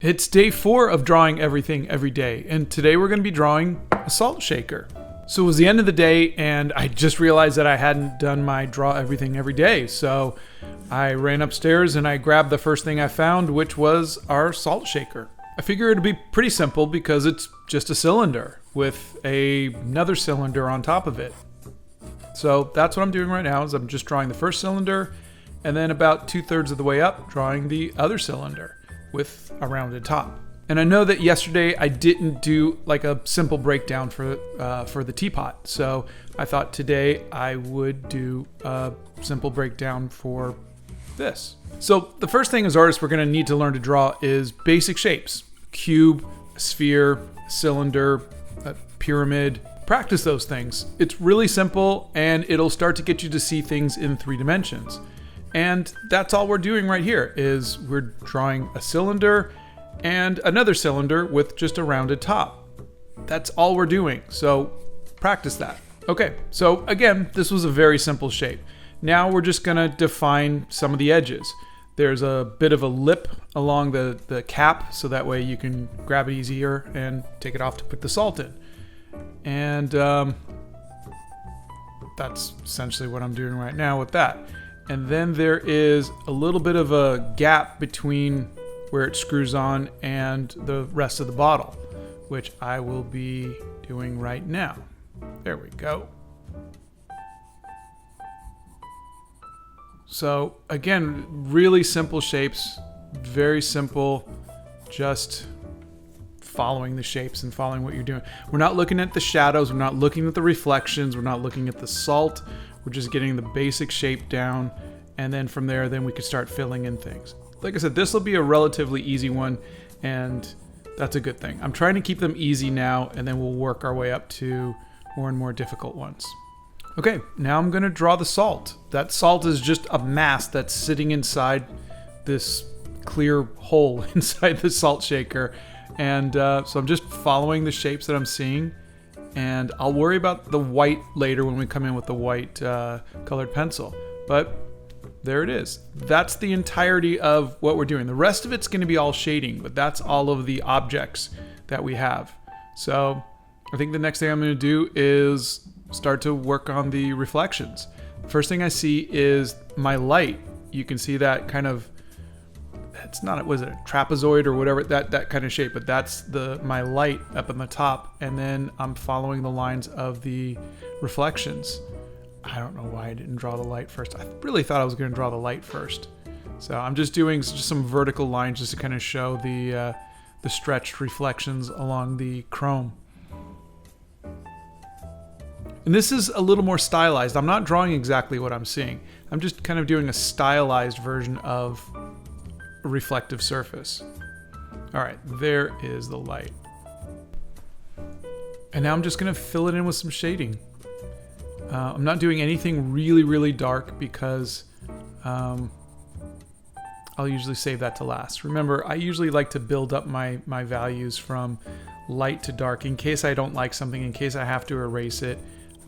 It's day 4 of drawing everything every day, and today we're going to be drawing a salt shaker. So it was the end of the day, and I just realized that I hadn't done my draw everything every day. So I ran upstairs and I grabbed the first thing I found, which was our salt shaker. I figure it'd be pretty simple because it's just a cylinder with another cylinder on top of it. So that's what I'm doing right now, is I'm just drawing the first cylinder, and then about 2/3 of the way up, drawing the other cylinder with a rounded top. And I know that yesterday I didn't do like a simple breakdown for the teapot, so I thought today I would do a simple breakdown for this. So the first thing as artists we're going to need to learn to draw is basic shapes: cube, sphere, cylinder, a pyramid. Practice those things. It's really simple, and it'll start to get you to see things in 3 dimensions. And that's all we're doing right here, is we're drawing a cylinder and another cylinder with just a rounded top. That's all we're doing, so practice that. Okay, so again, this was a very simple shape. Now we're just gonna define some of the edges. There's a bit of a lip along the cap, so that way you can grab it easier and take it off to put the salt in. And that's essentially what I'm doing right now with that. And then there is a little bit of a gap between where it screws on and the rest of the bottle, which I will be doing right now. There we go. So again, really simple shapes, very simple, just following the shapes and following what you're doing. We're not looking at the shadows, we're not looking at the reflections, we're not looking at the salt. We're just getting the basic shape down, and then from there, then we can start filling in things. Like I said, this will be a relatively easy one, and that's a good thing. I'm trying to keep them easy now, and then we'll work our way up to more and more difficult ones. Okay, now I'm gonna draw the salt. That salt is just a mass that's sitting inside this clear hole inside the salt shaker. And so I'm just following the shapes that I'm seeing. And I'll worry about the white later when we come in with the white colored pencil. But there it is. That's the entirety of what we're doing. The rest of it's going to be all shading, but that's all of the objects that we have. So I think the next thing I'm going to do is start to work on the reflections. First thing I see is my light. You can see that kind of, it's not, was it a trapezoid or whatever, that kind of shape, but that's my light up on the top, and then I'm following the lines of the reflections. I don't know why I didn't draw the light first. I really thought I was going to draw the light first. So I'm just doing just some vertical lines just to kind of show the stretched reflections along the chrome. And this is a little more stylized. I'm not drawing exactly what I'm seeing. I'm just kind of doing a stylized version of a reflective surface. All right, there is the light. And now I'm just gonna fill it in with some shading. I'm not doing anything really, really dark because I'll usually save that to last. Remember, I usually like to build up my values from light to dark in case I don't like something, in case I have to erase it.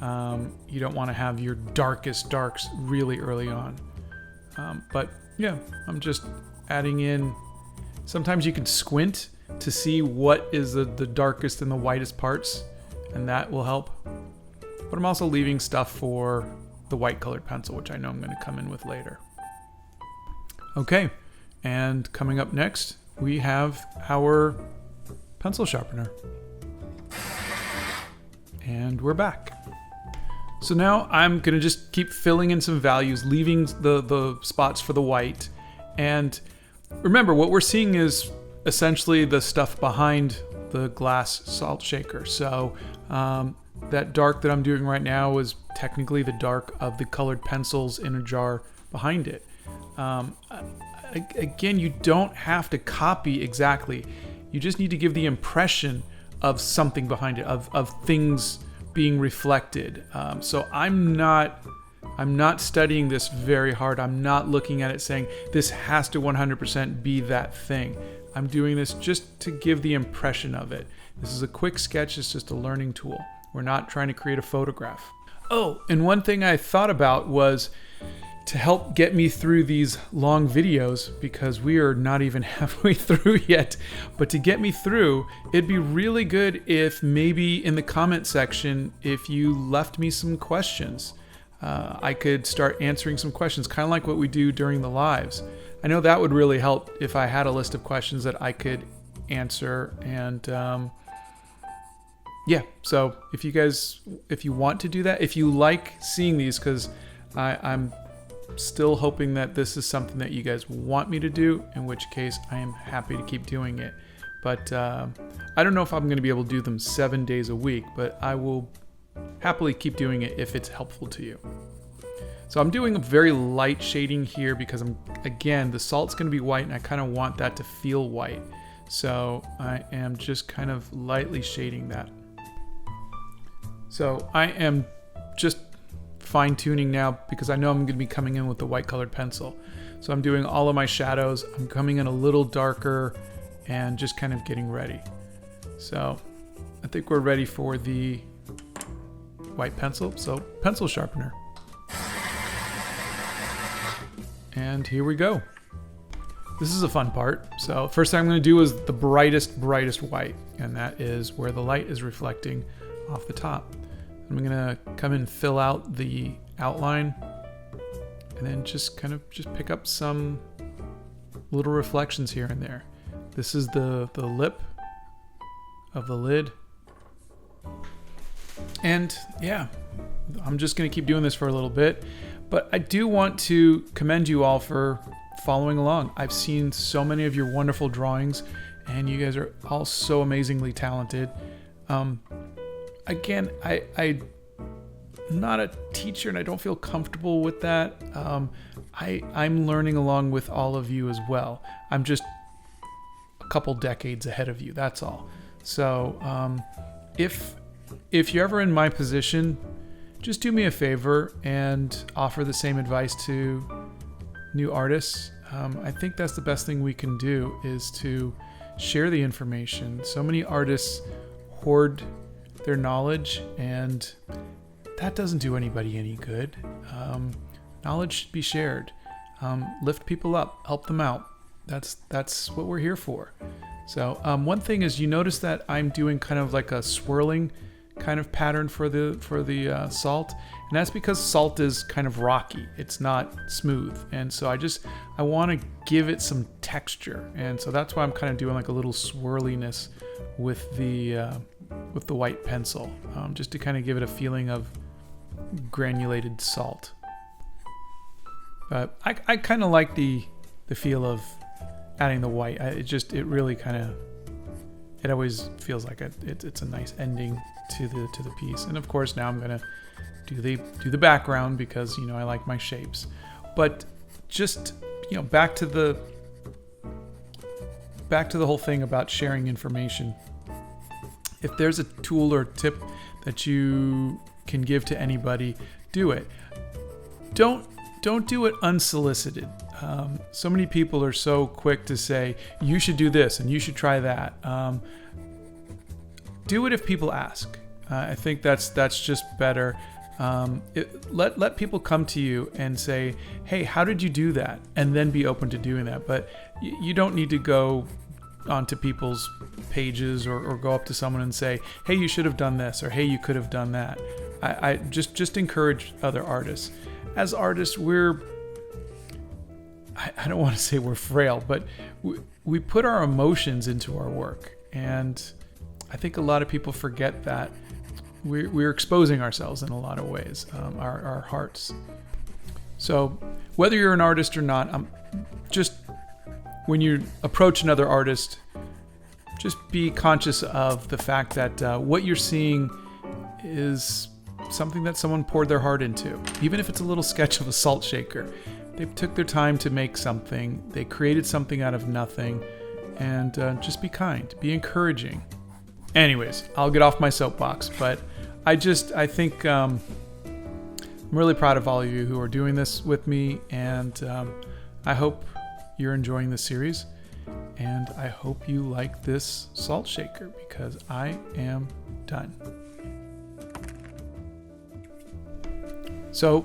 You don't want to have your darkest darks really early on. But yeah, I'm just adding in. Sometimes you can squint to see what is the darkest and the whitest parts, and that will help. But I'm also leaving stuff for the white colored pencil, which I know I'm going to come in with later. Okay, and coming up next, we have our pencil sharpener. And we're back. So now I'm going to just keep filling in some values, leaving the spots for the white. And remember, what we're seeing is essentially the stuff behind the glass salt shaker. So that dark that I'm doing right now is technically the dark of the colored pencils in a jar behind it. Again, you don't have to copy exactly. You just need to give the impression of something behind it, of things being reflected. So I'm not studying this very hard. I'm not looking at it saying this has to 100% be that thing. I'm doing this just to give the impression of it. This is a quick sketch. It's just a learning tool. We're not trying to create a photograph. Oh, and one thing I thought about was to help get me through these long videos, because we are not even halfway through yet, but to get me through, it'd be really good if maybe in the comment section, if you left me some questions, I could start answering some questions, kind of like what we do during the lives. I know that would really help if I had a list of questions that I could answer. And yeah, so if you want to do that, if you like seeing these, because I'm still hoping that this is something that you guys want me to do, in which case I am happy to keep doing it. But I don't know if I'm going to be able to do them 7 days a week, but I will happily keep doing it if it's helpful to you. So I'm doing a very light shading here because again, the salt's going to be white and I kind of want that to feel white. So I am just kind of lightly shading that. So I am just fine tuning now because I know I'm going to be coming in with the white colored pencil. So I'm doing all of my shadows. I'm coming in a little darker and just kind of getting ready. So I think we're ready for the white pencil. So pencil sharpener. And here we go. This is a fun part. So first thing I'm going to do is the brightest white, and that is where the light is reflecting off the top. I'm going to come and fill out the outline and then just pick up some little reflections here and there. This is the lip of the lid. And yeah, I'm just going to keep doing this for a little bit, but I do want to commend you all for following along. I've seen so many of your wonderful drawings and you guys are all so amazingly talented. Again, I'm not a teacher and I don't feel comfortable with that. I'm learning along with all of you as well. I'm just a couple decades ahead of you, that's all. So if you're ever in my position, just do me a favor and offer the same advice to new artists. I think that's the best thing we can do, is to share the information. So many artists hoard their knowledge and that doesn't do anybody any good. Knowledge should be shared. Lift people up, help them out. That's what we're here for. So one thing is, you notice that I'm doing kind of like a swirling kind of pattern for the salt, and that's because salt is kind of rocky. It's not smooth, and so I want to give it some texture, and so that's why I'm kind of doing like a little swirliness with the white pencil, just to kind of give it a feeling of granulated salt. But I kind of like the feel of adding the white. It really kind of, it always feels like it's a nice ending to the piece. And of course now I'm gonna do the background because I like my shapes. But just back to the whole thing about sharing information. If there's a tool or tip that you can give to anybody, do it. Don't do it unsolicited. So many people are so quick to say, you should do this and you should try that. Do it if people ask. I think that's just better. Let people come to you and say, hey, how did you do that? And then be open to doing that. But you don't need to go onto people's pages or go up to someone and say, hey, you should have done this, or hey, you could have done that. I just encourage other artists. As artists, I don't want to say we're frail, but we put our emotions into our work. And I think a lot of people forget that we're exposing ourselves in a lot of ways, our hearts. So whether you're an artist or not, just when you approach another artist, just be conscious of the fact that what you're seeing is something that someone poured their heart into. Even if it's a little sketch of a Saltshaker, they took their time to make something. They created something out of nothing. And just be kind, be encouraging. Anyways, I'll get off my soapbox, but I think I'm really proud of all of you who are doing this with me, and I hope you're enjoying this series, and I hope you like this Saltshaker, because I am done. So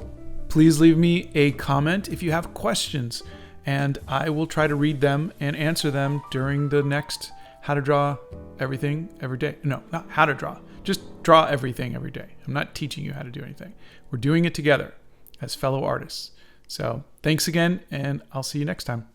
Please leave me a comment if you have questions, and I will try to read them and answer them during the next How to Draw Everything Every Day. No, not how to draw. Just draw everything every day. I'm not teaching you how to do anything. We're doing it together as fellow artists. So thanks again, and I'll see you next time.